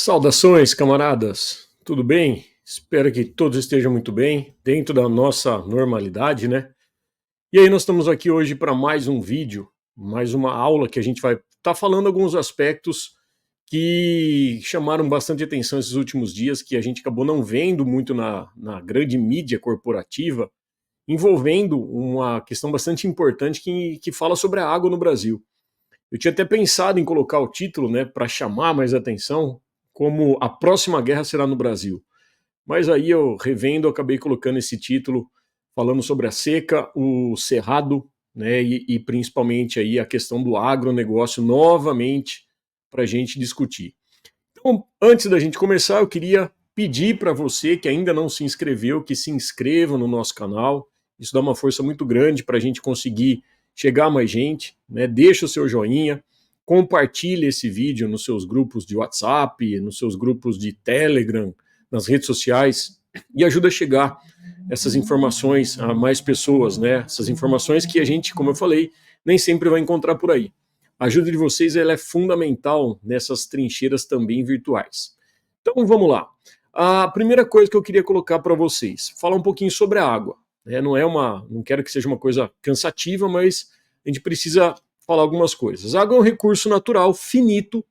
Saudações, camaradas! Tudo bem? Espero que todos estejam muito bem, dentro da nossa normalidade, né? E aí, nós estamos aqui hoje para mais um vídeo, mais uma aula que a gente vai estar falando alguns aspectos que chamaram bastante atenção esses últimos dias, que a gente acabou não vendo muito na grande mídia corporativa, envolvendo uma questão bastante importante que fala sobre a água no Brasil. Eu tinha até pensado em colocar o título, né, para chamar mais atenção, como A Próxima Guerra Será no Brasil. Mas aí eu revendo, acabei colocando esse título falando sobre a seca, o cerrado, né, e principalmente aí a questão do agronegócio novamente para a gente discutir. Então, antes da gente começar, eu queria pedir para você que ainda não se inscreveu, que se inscreva no nosso canal. Isso dá uma força muito grande para a gente conseguir chegar a mais gente, né? Deixa o seu joinha, compartilhe esse vídeo nos seus grupos de WhatsApp, nos seus grupos de Telegram, nas redes sociais, e ajuda a chegar essas informações a mais pessoas, né? Essas informações que a gente, como eu falei, nem sempre vai encontrar por aí. A ajuda de vocês ela é fundamental nessas trincheiras também virtuais. Então vamos lá. A primeira coisa que eu queria colocar para vocês, falar um pouquinho sobre a água. Não quero que seja uma coisa cansativa, mas a gente precisa falar algumas coisas. A água é um recurso natural finito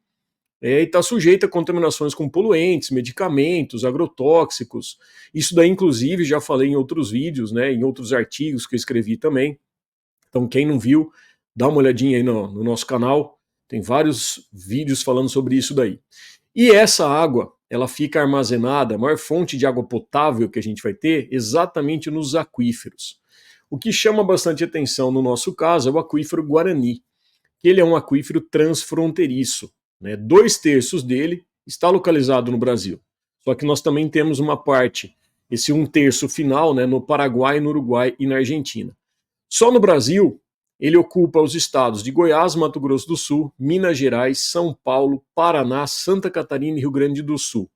e está sujeita a contaminações com poluentes, medicamentos, agrotóxicos. Isso daí, inclusive, já falei em outros vídeos, né, em outros artigos que eu escrevi também. Então, quem não viu, dá uma olhadinha aí no nosso canal. Tem vários vídeos falando sobre isso daí. E essa água, ela fica armazenada, a maior fonte de água potável que a gente vai ter, exatamente nos aquíferos. O que chama bastante atenção no nosso caso é o aquífero Guarani, que ele é um aquífero transfronteiriço, né? 2/3 dele está localizado no Brasil. Só que nós também temos uma parte, esse 1/3 final, né, no Paraguai, no Uruguai e na Argentina. Só no Brasil, ele ocupa os estados de Goiás, Mato Grosso do Sul, Minas Gerais, São Paulo, Paraná, Santa Catarina e Rio Grande do Sul.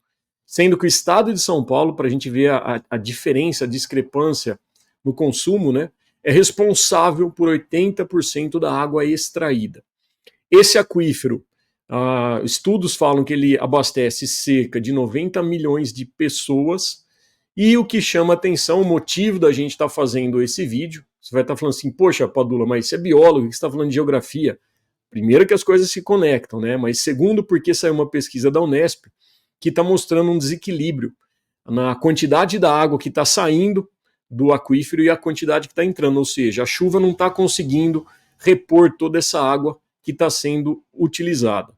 Sendo que o estado de São Paulo, para a gente ver a diferença, a discrepância no consumo, né, é responsável por 80% da água extraída. Esse aquífero, estudos falam que ele abastece cerca de 90 milhões de pessoas. E o que chama atenção, o motivo da gente estar fazendo esse vídeo, você vai estar falando assim, poxa, Padula, mas você é biólogo, você está falando de geografia. Primeiro que as coisas se conectam, né? Mas segundo porque saiu uma pesquisa da Unesp que está mostrando um desequilíbrio na quantidade da água que está saindo do aquífero e a quantidade que está entrando, ou seja, a chuva não está conseguindo repor toda essa água que está sendo utilizada.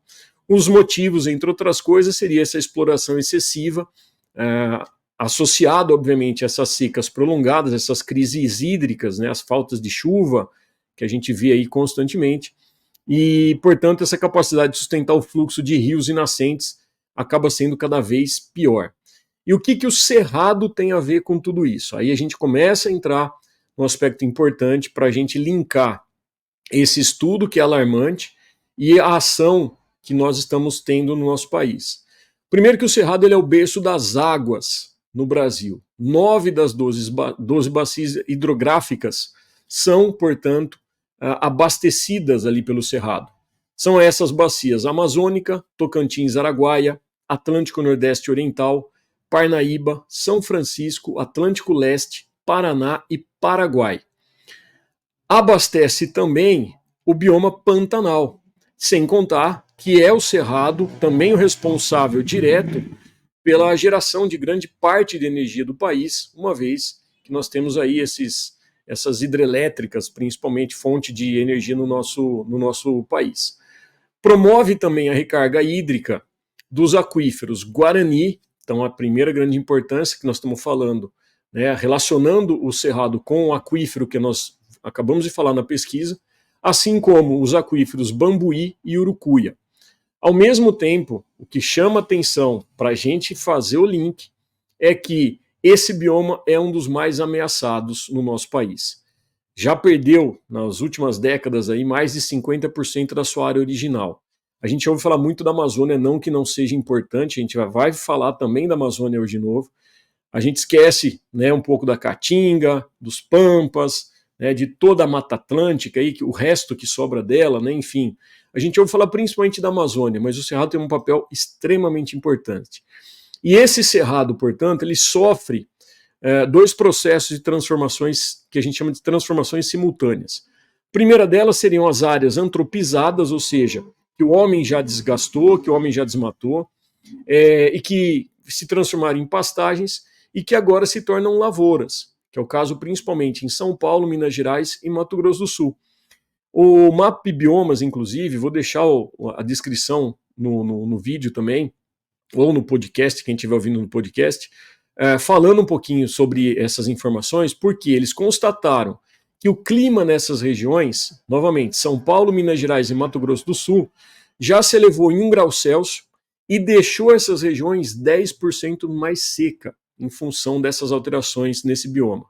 Os motivos, entre outras coisas, seria essa exploração excessiva, associado, obviamente, a essas secas prolongadas, essas crises hídricas, né, as faltas de chuva que a gente vê aí constantemente, e, portanto, essa capacidade de sustentar o fluxo de rios e nascentes acaba sendo cada vez pior. E o que o cerrado tem a ver com tudo isso? Aí a gente começa a entrar num aspecto importante para a gente linkar esse estudo que é alarmante e a ação que nós estamos tendo no nosso país. Primeiro que o cerrado ele é o berço das águas no Brasil. 9 das 12 bacias hidrográficas são, portanto, abastecidas ali pelo cerrado. São essas bacias: Amazônica, Tocantins, Araguaia, Atlântico Nordeste Oriental, Parnaíba, São Francisco, Atlântico Leste, Paraná e Paraguai. Abastece também o bioma Pantanal, sem contar que é o cerrado também o responsável direto pela geração de grande parte de energia do país, uma vez que nós temos aí essas hidrelétricas, principalmente fonte de energia no nosso país. Promove também a recarga hídrica dos aquíferos Guarani, então a primeira grande importância que nós estamos falando, né, relacionando o cerrado com o aquífero que nós acabamos de falar na pesquisa, assim como os aquíferos Bambuí e Urucuia. Ao mesmo tempo, o que chama atenção para a gente fazer o link é que esse bioma é um dos mais ameaçados no nosso país. Já perdeu, nas últimas décadas, aí, mais de 50% da sua área original. A gente ouve falar muito da Amazônia, não que não seja importante, a gente vai falar também da Amazônia hoje de novo. A gente esquece, né, um pouco da Caatinga, dos Pampas, né, de toda a Mata Atlântica, aí, o resto que sobra dela, né, enfim. A gente ouve falar principalmente da Amazônia, mas o Cerrado tem um papel extremamente importante. E esse Cerrado, portanto, ele sofre dois processos de transformações que a gente chama de transformações simultâneas. A primeira delas seriam as áreas antropizadas, ou seja, que o homem já desgastou, que o homem já desmatou, e que se transformaram em pastagens e que agora se tornam lavouras, que é o caso principalmente em São Paulo, Minas Gerais e Mato Grosso do Sul. O Map Biomas, inclusive, vou deixar a descrição no vídeo também, ou no podcast, quem estiver ouvindo no podcast, falando um pouquinho sobre essas informações, porque eles constataram que o clima nessas regiões, novamente, São Paulo, Minas Gerais e Mato Grosso do Sul, já se elevou em 1 grau Celsius e deixou essas regiões 10% mais seca em função dessas alterações nesse bioma.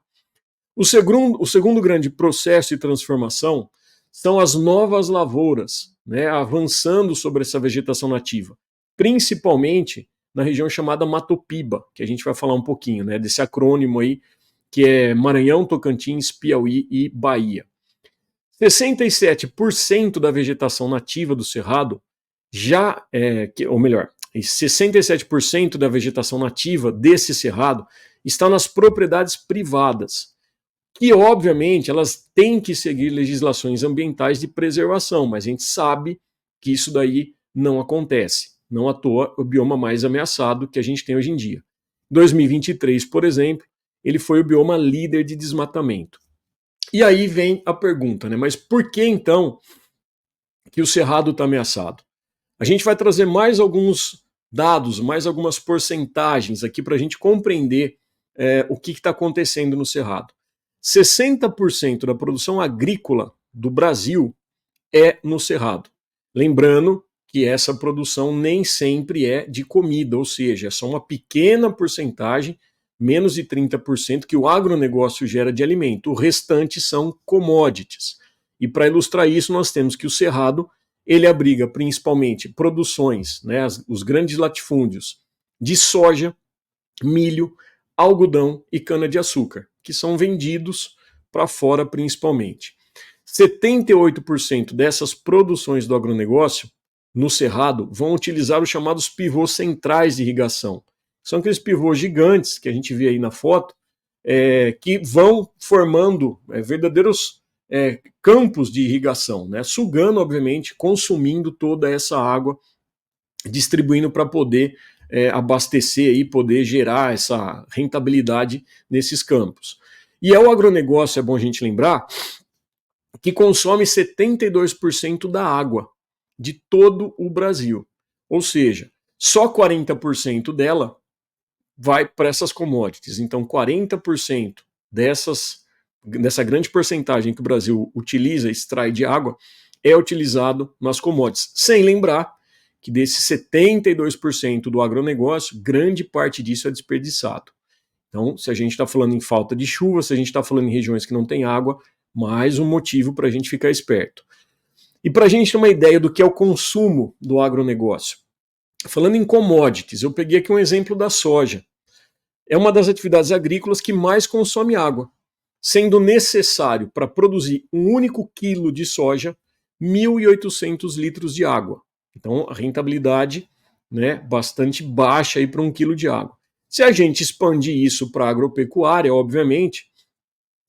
O segundo grande processo de transformação são as novas lavouras, né, avançando sobre essa vegetação nativa, principalmente na região chamada Matopiba, que a gente vai falar um pouquinho, né, desse acrônimo aí, que é Maranhão, Tocantins, Piauí e Bahia. 67% da vegetação nativa do Cerrado ou melhor, 67% da vegetação nativa desse Cerrado está nas propriedades privadas, que obviamente elas têm que seguir legislações ambientais de preservação, mas a gente sabe que isso daí não acontece. Não à toa o bioma mais ameaçado que a gente tem hoje em dia. Em 2023, por exemplo, ele foi o bioma líder de desmatamento. E aí vem a pergunta, né? Mas por que então que o Cerrado está ameaçado? A gente vai trazer mais alguns dados, mais algumas porcentagens aqui para a gente compreender o que está acontecendo no Cerrado. 60% da produção agrícola do Brasil é no Cerrado. Lembrando que essa produção nem sempre é de comida, ou seja, é só uma pequena porcentagem, menos de 30%, que o agronegócio gera de alimento. O restante são commodities. E para ilustrar isso, nós temos que o Cerrado ele abriga principalmente produções, né, os grandes latifúndios de soja, milho, algodão e cana-de-açúcar, que são vendidos para fora principalmente. 78% dessas produções do agronegócio no Cerrado vão utilizar os chamados pivôs centrais de irrigação. São aqueles pivôs gigantes que a gente vê aí na foto, que vão formando verdadeiros campos de irrigação, né? Sugando, obviamente, consumindo toda essa água, distribuindo para poder abastecer e poder gerar essa rentabilidade nesses campos. E é o agronegócio, é bom a gente lembrar, que consome 72% da água de todo o Brasil. Ou seja, só 40% dela vai para essas commodities. Então, 40% dessa grande porcentagem que o Brasil utiliza, extrai de água, é utilizado nas commodities. Sem lembrar que desses 72% do agronegócio, grande parte disso é desperdiçado. Então, se a gente está falando em falta de chuva, se a gente está falando em regiões que não tem água, mais um motivo para a gente ficar esperto. E para a gente ter uma ideia do que é o consumo do agronegócio. Falando em commodities, eu peguei aqui um exemplo da soja. É uma das atividades agrícolas que mais consome água, sendo necessário para produzir um único quilo de soja 1.800 litros de água. Então, a rentabilidade, né, bastante baixa para 1 quilo de água. Se a gente expandir isso para a agropecuária, obviamente,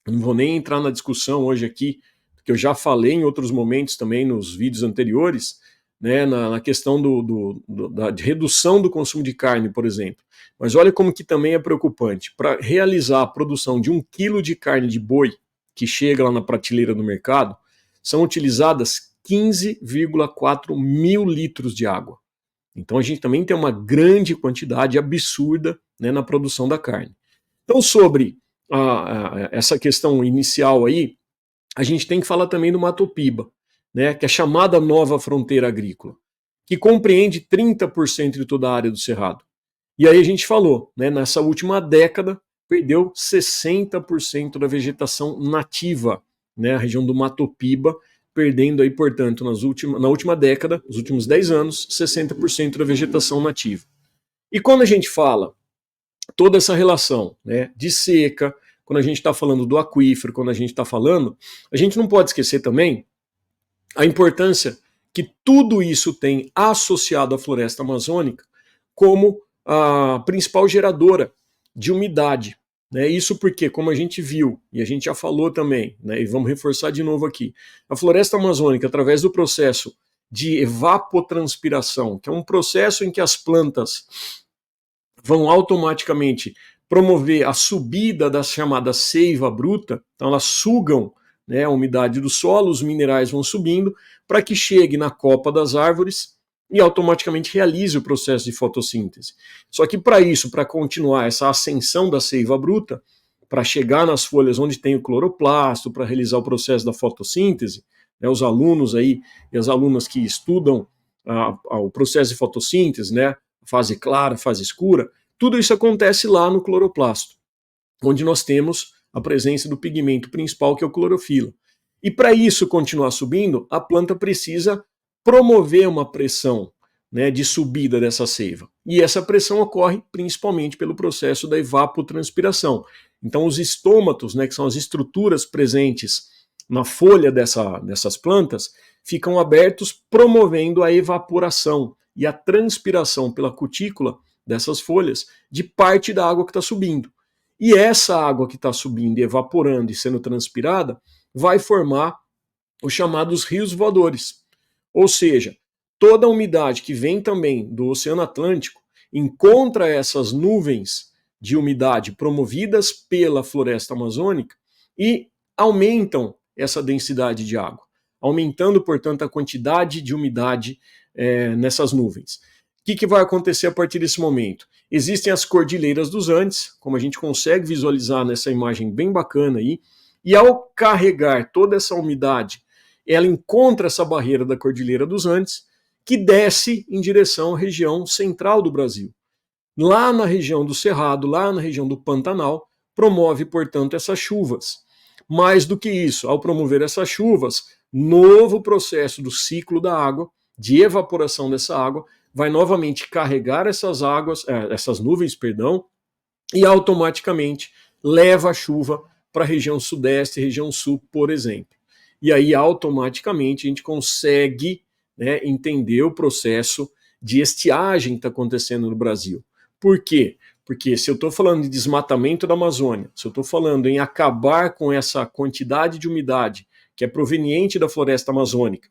não vou nem entrar na discussão hoje aqui, porque eu já falei em outros momentos também nos vídeos anteriores, né, na questão da redução do consumo de carne, por exemplo. Mas olha como que também é preocupante. Para realizar a produção de 1 quilo de carne de boi, que chega lá na prateleira do mercado, são utilizadas 15,4 mil litros de água. Então a gente também tem uma grande quantidade absurda, né, na produção da carne. Então sobre essa questão inicial aí, a gente tem que falar também do Matopiba, né, que é a chamada nova fronteira agrícola, que compreende 30% de toda a área do Cerrado. E aí a gente falou, né, nessa última década, perdeu 60% da vegetação nativa, né, a região do Matopiba, perdendo aí, portanto, na última década, nos últimos 10 anos, 60% da vegetação nativa. E quando a gente fala toda essa relação, né, de seca, quando a gente está falando do aquífero, quando a gente está falando, a gente não pode esquecer também a importância que tudo isso tem associado à floresta amazônica como a principal geradora de umidade. Né? Isso porque, como a gente viu, e a gente já falou também, né, e vamos reforçar de novo aqui, a floresta amazônica, através do processo de evapotranspiração, que é um processo em que as plantas vão automaticamente promover a subida da chamada seiva bruta, então elas sugam, né, a umidade do solo, os minerais vão subindo, para que chegue na copa das árvores e automaticamente realize o processo de fotossíntese. Só que para isso, para continuar essa ascensão da seiva bruta, para chegar nas folhas onde tem o cloroplasto, para realizar o processo da fotossíntese, né, os alunos aí e as alunas que estudam o processo de fotossíntese, né, fase clara, fase escura, tudo isso acontece lá no cloroplasto, onde nós temos a presença do pigmento principal, que é o clorofila. E para isso continuar subindo, a planta precisa promover uma pressão, né, de subida dessa seiva. E essa pressão ocorre principalmente pelo processo da evapotranspiração. Então os estômatos, né, que são as estruturas presentes na folha dessas plantas, ficam abertos, promovendo a evaporação e a transpiração pela cutícula dessas folhas de parte da água que está subindo. E essa água que está subindo e evaporando e sendo transpirada vai formar os chamados rios voadores. Ou seja, toda a umidade que vem também do Oceano Atlântico encontra essas nuvens de umidade promovidas pela floresta amazônica e aumentam essa densidade de água, aumentando, portanto, a quantidade de umidade nessas nuvens. O que vai acontecer a partir desse momento? Existem as cordilheiras dos Andes, como a gente consegue visualizar nessa imagem bem bacana aí, e ao carregar toda essa umidade, ela encontra essa barreira da Cordilheira dos Andes, que desce em direção à região central do Brasil. Lá na região do Cerrado, lá na região do Pantanal, promove, portanto, essas chuvas. Mais do que isso, ao promover essas chuvas, novo processo do ciclo da água, de evaporação dessa água, vai novamente carregar essas nuvens, e automaticamente leva a chuva para a região sudeste e região sul, por exemplo. E aí automaticamente a gente consegue, né, entender o processo de estiagem que está acontecendo no Brasil. Por quê? Porque se eu estou falando de desmatamento da Amazônia, se eu estou falando em acabar com essa quantidade de umidade que é proveniente da floresta amazônica,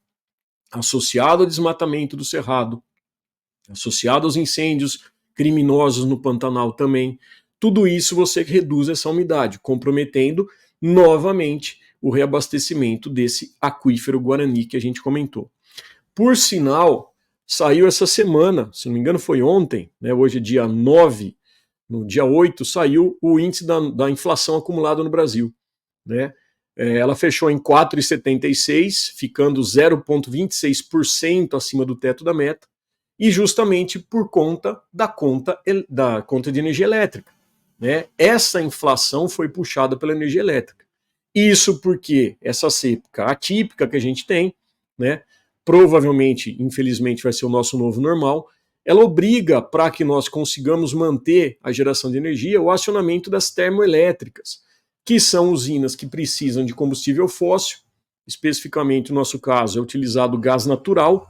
associado ao desmatamento do Cerrado, associado aos incêndios criminosos no Pantanal também, tudo isso você reduz essa umidade, comprometendo novamente o reabastecimento desse aquífero Guarani que a gente comentou. Por sinal, saiu essa semana, se não me engano foi ontem, né, hoje é dia 9, no dia 8 saiu o índice da inflação acumulada no Brasil. Né? Ela fechou em 4,76, ficando 0,26% acima do teto da meta, e justamente por conta da conta de energia elétrica. Né? Essa inflação foi puxada pela energia elétrica. Isso porque essa seca atípica que a gente tem, né, provavelmente, infelizmente, vai ser o nosso novo normal, ela obriga, para que nós consigamos manter a geração de energia, o acionamento das termoelétricas, que são usinas que precisam de combustível fóssil, especificamente no nosso caso é utilizado gás natural,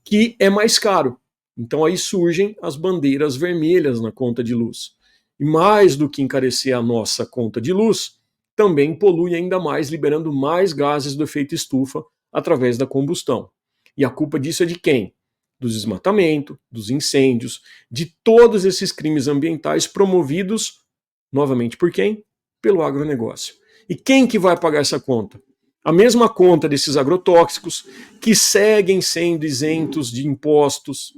que é mais caro. Então aí surgem as bandeiras vermelhas na conta de luz. E mais do que encarecer a nossa conta de luz, também polui ainda mais, liberando mais gases do efeito estufa através da combustão. E a culpa disso é de quem? Do desmatamento, dos incêndios, de todos esses crimes ambientais promovidos, novamente por quem? Pelo agronegócio. E quem que vai pagar essa conta? A mesma conta desses agrotóxicos que seguem sendo isentos de impostos,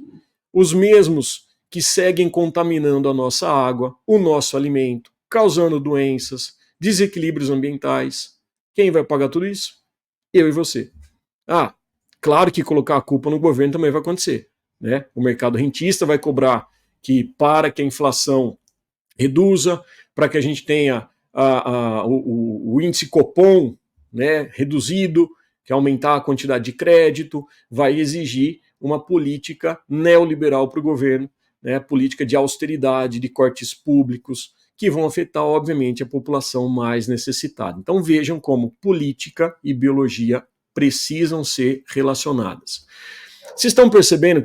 os mesmos que seguem contaminando a nossa água, o nosso alimento, causando doenças, desequilíbrios ambientais. Quem vai pagar tudo isso? Eu e você. Claro que colocar a culpa no governo também vai acontecer. Né? O mercado rentista vai cobrar que para que a inflação reduza, para que a gente tenha o índice Copom, né, reduzido, que aumentar a quantidade de crédito, vai exigir uma política neoliberal para o governo, né, política de austeridade, de cortes públicos, que vão afetar, obviamente, a população mais necessitada. Então vejam como política e biologia precisam ser relacionadas. Vocês estão percebendo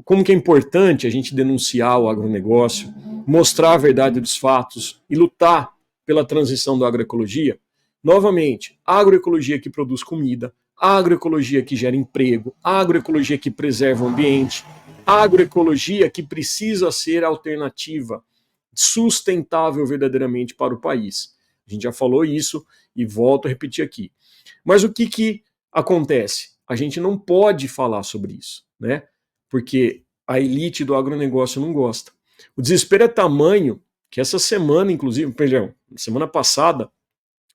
como que é importante a gente denunciar o agronegócio, mostrar a verdade dos fatos e lutar pela transição da agroecologia? Novamente, agroecologia que produz comida, agroecologia que gera emprego, agroecologia que preserva o ambiente, agroecologia que precisa ser alternativa, sustentável verdadeiramente para o país. A gente já falou isso e volto a repetir aqui. Mas o que acontece? A gente não pode falar sobre isso, né? Porque a elite do agronegócio não gosta. O desespero é tamanho que essa semana, inclusive, perdão, semana passada,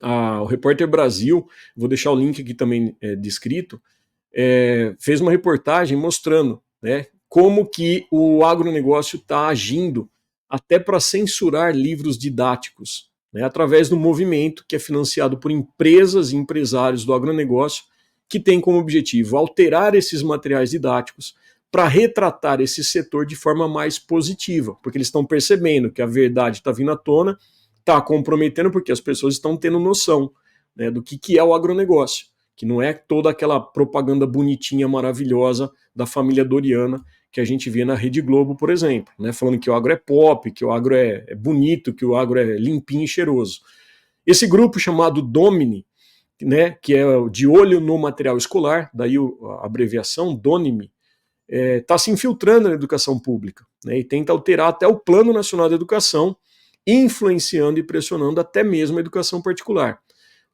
o Repórter Brasil, vou deixar o link aqui também descrito, fez uma reportagem mostrando, né, como que o agronegócio está agindo até para censurar livros didáticos, né, através do movimento que é financiado por empresas e empresários do agronegócio, que tem como objetivo alterar esses materiais didáticos para retratar esse setor de forma mais positiva, porque eles estão percebendo que a verdade está vindo à tona, está comprometendo porque as pessoas estão tendo noção, né, do que é o agronegócio, que não é toda aquela propaganda bonitinha, maravilhosa da família Doriana que a gente vê na Rede Globo, por exemplo, né, falando que o agro é pop, que o agro é bonito, que o agro é limpinho e cheiroso. Esse grupo chamado Domini, né, que é de olho no material escolar, daí a abreviação DONIME, está se infiltrando na educação pública, né, e tenta alterar até o Plano Nacional de Educação, influenciando e pressionando até mesmo a educação particular.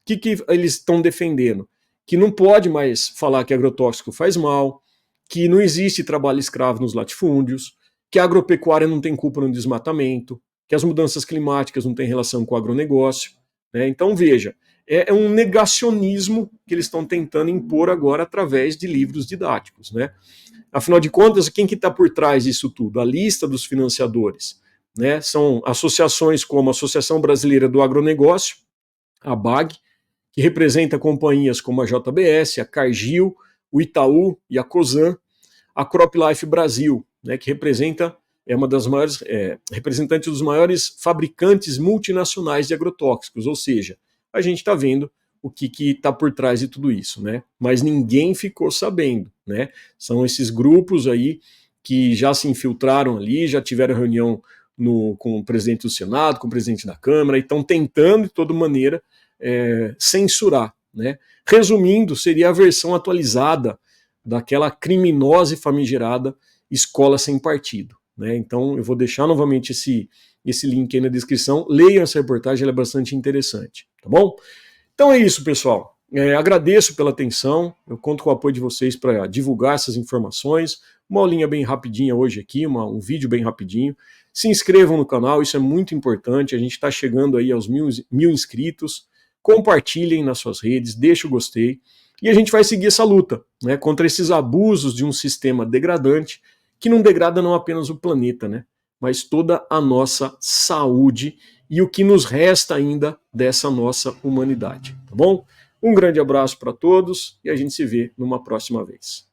O que eles estão defendendo? Que não pode mais falar que agrotóxico faz mal, que não existe trabalho escravo nos latifúndios, que a agropecuária não tem culpa no desmatamento, que as mudanças climáticas não têm relação com o agronegócio, né? Então veja, é um negacionismo que eles estão tentando impor agora através de livros didáticos, né? Afinal de contas, quem que está por trás disso tudo? A lista dos financiadores, né? São associações como a Associação Brasileira do Agronegócio, a ABAG, que representa companhias como a JBS, a Cargill, o Itaú e a Cosan, a CropLife Brasil, né, que é uma das maiores representantes dos maiores fabricantes multinacionais de agrotóxicos, ou seja, a gente está vendo o que está por trás de tudo isso, né? Mas ninguém ficou sabendo, né? São esses grupos aí que já se infiltraram ali, já tiveram reunião com o presidente do Senado, com o presidente da Câmara, e estão tentando, de toda maneira, censurar, né? Resumindo, seria a versão atualizada daquela criminosa e famigerada Escola Sem Partido, né? Então eu vou deixar novamente esse link aí na descrição, leiam essa reportagem, ela é bastante interessante, tá bom? Então é isso, pessoal. Agradeço pela atenção, eu conto com o apoio de vocês para divulgar essas informações, uma aulinha bem rapidinha hoje aqui, um vídeo bem rapidinho. Se inscrevam no canal, isso é muito importante, a gente está chegando aí aos mil inscritos, compartilhem nas suas redes, deixem o gostei, e a gente vai seguir essa luta, né, contra esses abusos de um sistema degradante, que não degrada não apenas o planeta, né, mas toda a nossa saúde e o que nos resta ainda dessa nossa humanidade, tá bom? Um grande abraço para todos e a gente se vê numa próxima vez.